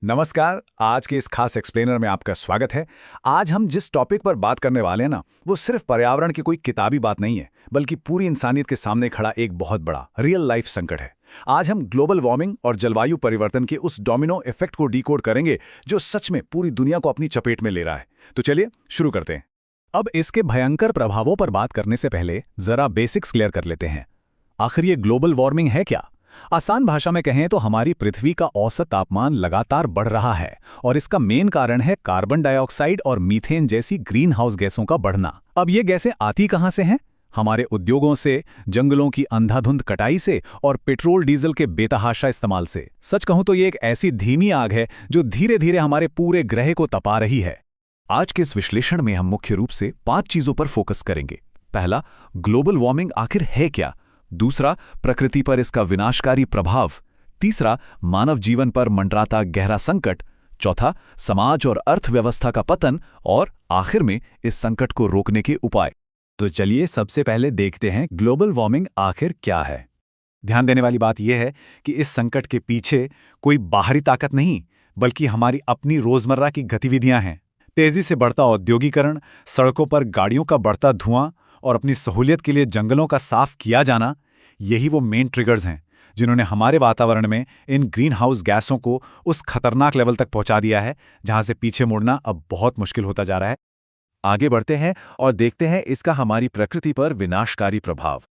नमस्कार। आज के इस खास एक्सप्लेनर में आपका स्वागत है। आज हम जिस टॉपिक पर बात करने वाले हैं ना, वो सिर्फ पर्यावरण की कोई किताबी बात नहीं है, बल्कि पूरी इंसानियत के सामने खड़ा एक बहुत बड़ा रियल लाइफ संकट है। आज हम ग्लोबल वार्मिंग और जलवायु परिवर्तन के उस डोमिनो इफेक्ट को डिकोड करेंगे जो सच में पूरी दुनिया को अपनी चपेट में ले रहा है। तो चलिए शुरू करते हैं। अब इसके भयंकर प्रभावों पर बात करने से पहले जरा बेसिक्स क्लियर कर लेते हैं। आखिर ये ग्लोबल वार्मिंग है क्या? आसान भाषा में कहें तो हमारी पृथ्वी का औसत तापमान लगातार बढ़ रहा है और इसका मेन कारण है कार्बन डाइऑक्साइड और मीथेन जैसी ग्रीन हाउस गैसों का बढ़ना। अब ये गैसें आती कहां से हैं? हमारे उद्योगों से, जंगलों की अंधाधुंध कटाई से और पेट्रोल डीजल के बेतहाशा इस्तेमाल से। सच कहूं तो ये एक ऐसी धीमी आग है जो धीरे धीरे हमारे पूरे ग्रह को तपा रही है। आज के इस विश्लेषण में हम मुख्य रूप से 5 चीजों पर फोकस करेंगे। पहला, ग्लोबल वार्मिंग आखिर है क्या? दूसरा, प्रकृति पर इसका विनाशकारी प्रभाव। तीसरा, मानव जीवन पर मंडराता गहरा संकट। चौथा, समाज और अर्थव्यवस्था का पतन। और आखिर में इस संकट को रोकने के उपाय। तो चलिए सबसे पहले देखते हैं ग्लोबल वार्मिंग आखिर क्या है। ध्यान देने वाली बात यह है कि इस संकट के पीछे कोई बाहरी ताकत नहीं, बल्कि हमारी अपनी रोजमर्रा की गतिविधियां हैं। तेजी से बढ़ता औद्योगिकरण, सड़कों पर गाड़ियों का बढ़ता धुआं और अपनी सहूलियत के लिए जंगलों का साफ किया जाना, यही वो मेन ट्रिगर्स हैं जिन्होंने हमारे वातावरण में इन ग्रीन हाउस गैसों को उस खतरनाक लेवल तक पहुंचा दिया है जहां से पीछे मुड़ना अब बहुत मुश्किल होता जा रहा है। आगे बढ़ते हैं और देखते हैं इसका हमारी प्रकृति पर विनाशकारी प्रभाव।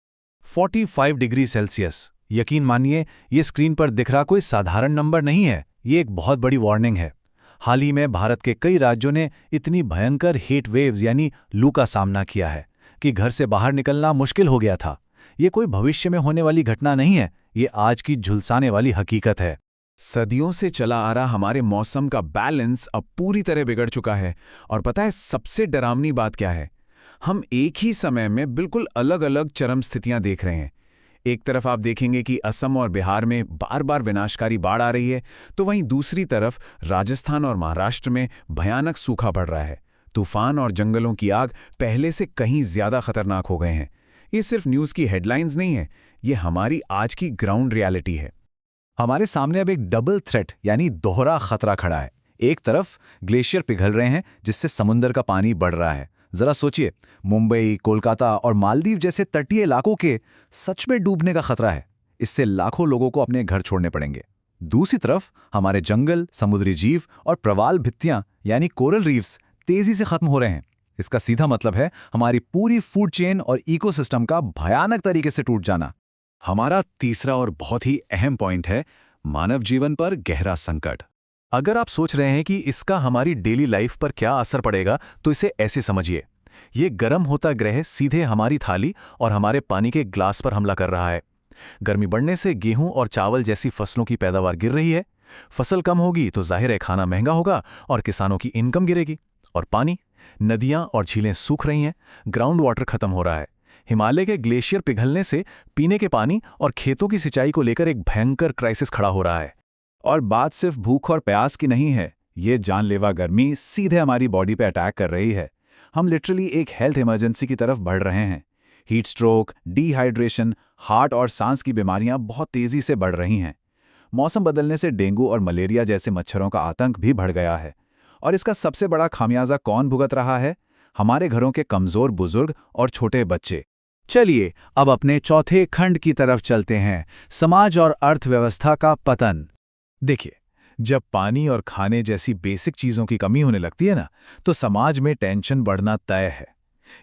45 डिग्री सेल्सियस, यकीन मानिए ये स्क्रीन पर दिख रहा कोई साधारण नंबर नहीं है, ये एक बहुत बड़ी वार्निंग है। हाल ही में भारत के कई राज्यों ने इतनी भयंकर हीट वेव्स यानी लू का सामना किया है कि घर से बाहर निकलना मुश्किल हो गया था। ये कोई भविष्य में होने वाली घटना नहीं है, ये आज की झुलसाने वाली हकीकत है। सदियों से चला आ रहा हमारे मौसम का बैलेंस अब पूरी तरह बिगड़ चुका है। और पता है सबसे डरावनी बात क्या है? हम एक ही समय में बिल्कुल अलग अलग चरम स्थितियां देख रहे हैं। एक तरफ आप देखेंगे कि असम और बिहार में बार बार विनाशकारी बाढ़ आ रही है, तो वहीं दूसरी तरफ राजस्थान और महाराष्ट्र में भयानक सूखा पड़ रहा है। तूफान और जंगलों की आग पहले से कहीं ज्यादा खतरनाक हो गए हैं। ये सिर्फ न्यूज़ की हेडलाइंस नहीं है, ये हमारी आज की ग्राउंड रियलिटी है। हमारे सामने अब एक डबल थ्रेट यानी दोहरा खतरा खड़ा है। एक तरफ ग्लेशियर पिघल रहे हैं जिससे समुद्र का पानी बढ़ रहा है। जरा सोचिए, मुंबई, कोलकाता और मालदीव जैसे तटीय इलाकों के सच में डूबने का खतरा है। इससे लाखों लोगों को अपने घर छोड़ने पड़ेंगे। दूसरी तरफ हमारे जंगल, समुद्री जीव और प्रवाल भित्तियां यानी कोरल रीफ्स तेजी से खत्म हो रहे हैं। इसका सीधा मतलब है हमारी पूरी फूड चेन और इकोसिस्टम का भयानक तरीके से टूट जाना। हमारा तीसरा और बहुत ही अहम पॉइंट है मानव जीवन पर गहरा संकट। अगर आप सोच रहे हैं कि इसका हमारी डेली लाइफ पर क्या असर पड़ेगा, तो इसे ऐसे समझिए। ये गर्म होता ग्रह सीधे हमारी थाली और हमारे पानी के ग्लास पर हमला कर रहा है। गर्मी बढ़ने से गेहूं और चावल जैसी फसलों की पैदावार गिर रही है। फसल कम होगी तो जाहिर है खाना महंगा होगा और किसानों की इनकम गिरेगी। और पानी, नदियां और झीलें सूख रही हैं, ग्राउंड वाटर खत्म हो रहा है। हिमालय के ग्लेशियर पिघलने से पीने के पानी और खेतों की सिंचाई को लेकर एक भयंकर क्राइसिस खड़ा हो रहा है। और बात सिर्फ भूख और प्यास की नहीं है, ये जानलेवा गर्मी सीधे हमारी बॉडी पे अटैक कर रही है। हम लिटरली एक हेल्थ इमरजेंसी की तरफ बढ़ रहे हैं। हीट स्ट्रोक, डिहाइड्रेशन, हार्ट और सांस की बीमारियां बहुत तेजी से बढ़ रही हैं। मौसम बदलने से डेंगू और मलेरिया जैसे मच्छरों का आतंक भी बढ़ गया है। और इसका सबसे बड़ा खामियाजा कौन भुगत रहा है? हमारे घरों के कमजोर बुजुर्ग और छोटे बच्चे। चलिए अब अपने चौथे खंड की तरफ चलते हैं, समाज और अर्थव्यवस्था का पतन। देखिए, जब पानी और खाने जैसी बेसिक चीजों की कमी होने लगती है ना, तो समाज में टेंशन बढ़ना तय है।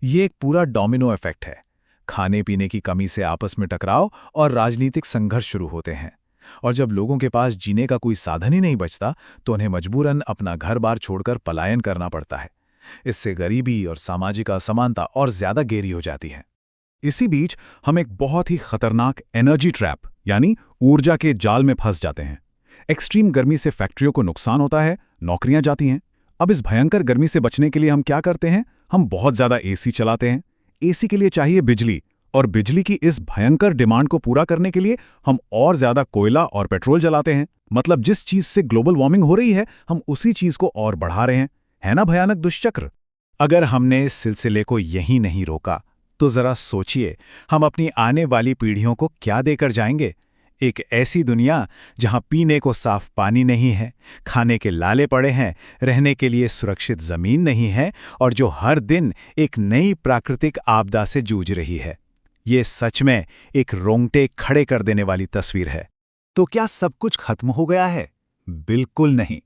ये एक पूरा डोमिनो इफेक्ट है। खाने पीने की कमी से आपस में टकराव और राजनीतिक संघर्ष शुरू होते हैं। और जब लोगों के पास जीने का कोई साधन ही नहीं बचता, तो उन्हें मजबूरन अपना घर-बार छोड़कर पलायन करना पड़ता है। इससे गरीबी और सामाजिक असमानता और ज्यादा गहरी हो जाती है। इसी बीच हम एक बहुत ही खतरनाक एनर्जी ट्रैप यानी ऊर्जा के जाल में फंस जाते हैं। एक्सट्रीम गर्मी से फैक्ट्रियों को नुकसान होता है, नौकरियां जाती हैं। अब इस भयंकर गर्मी से बचने के लिए हम क्या करते हैं? हम बहुत ज्यादा एसी चलाते हैं। एसी के लिए चाहिए बिजली, और बिजली की इस भयंकर डिमांड को पूरा करने के लिए हम और ज्यादा कोयला और पेट्रोल जलाते हैं। मतलब जिस चीज से ग्लोबल वार्मिंग हो रही है, हम उसी चीज को और बढ़ा रहे हैं। है ना भयानक दुष्चक्र? अगर हमने इस सिलसिले को यहीं नहीं रोका, तो जरा सोचिए हम अपनी आने वाली पीढ़ियों को क्या देकर जाएंगे। एक ऐसी दुनिया जहां पीने को साफ पानी नहीं है, खाने के लाले पड़े हैं, रहने के लिए सुरक्षित जमीन नहीं है और जो हर दिन एक नई प्राकृतिक आपदा से जूझ रही है। ये सच में एक रोंगटे खड़े कर देने वाली तस्वीर है। तो क्या सब कुछ खत्म हो गया है? बिल्कुल नहीं।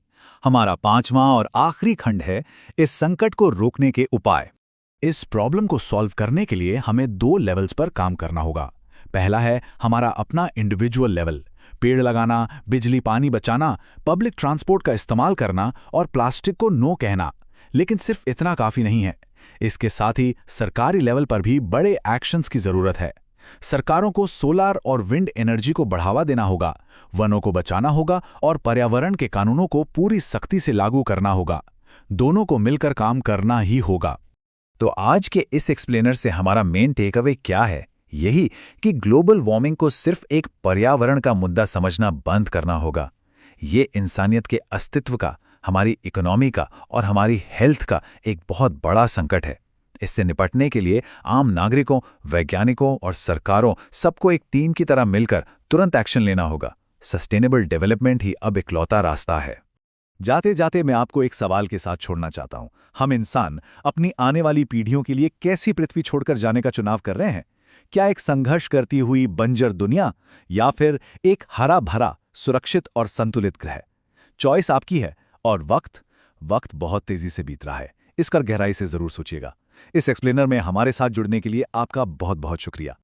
हमारा 5वां और आखिरी खंड है इस संकट को रोकने के उपाय। इस प्रॉब्लम को सॉल्व करने के लिए हमें 2 लेवल्स पर काम करना होगा। पहला है हमारा अपना इंडिविजुअल लेवल, पेड़ लगाना, बिजली पानी बचाना, पब्लिक ट्रांसपोर्ट का इस्तेमाल करना और प्लास्टिक को नो कहना। लेकिन सिर्फ इतना काफी नहीं है, इसके साथ ही सरकारी लेवल पर भी बड़े एक्शंस की जरूरत है। सरकारों को सोलार और विंड एनर्जी को बढ़ावा देना होगा, वनों को बचाना होगा और पर्यावरण के कानूनों को पूरी सख्ती से लागू करना होगा। दोनों को मिलकर काम करना ही होगा। तो आज के इस एक्सप्लेनर से हमारा मेन टेकअवे क्या है? यही कि ग्लोबल वार्मिंग को सिर्फ एक पर्यावरण का मुद्दा समझना बंद करना होगा। ये इंसानियत के अस्तित्व का, हमारी इकोनॉमी का और हमारी हेल्थ का एक बहुत बड़ा संकट है। इससे निपटने के लिए आम नागरिकों, वैज्ञानिकों और सरकारों सबको एक टीम की तरह मिलकर तुरंत एक्शन लेना होगा। सस्टेनेबल डेवलपमेंट ही अब इकलौता रास्ता है। जाते जाते मैं आपको एक सवाल के साथ छोड़ना चाहता हूं। हम इंसान अपनी आने वाली पीढ़ियों के लिए कैसी पृथ्वी छोड़कर जाने का चुनाव कर रहे हैं? क्या एक संघर्ष करती हुई बंजर दुनिया या फिर एक हरा भरा, सुरक्षित और संतुलित ग्रह? चॉइस आपकी है और वक्त बहुत तेजी से बीत रहा है। इसका गहराई से जरूर सोचिएगा। इस एक्सप्लेनर में हमारे साथ जुड़ने के लिए आपका बहुत बहुत शुक्रिया।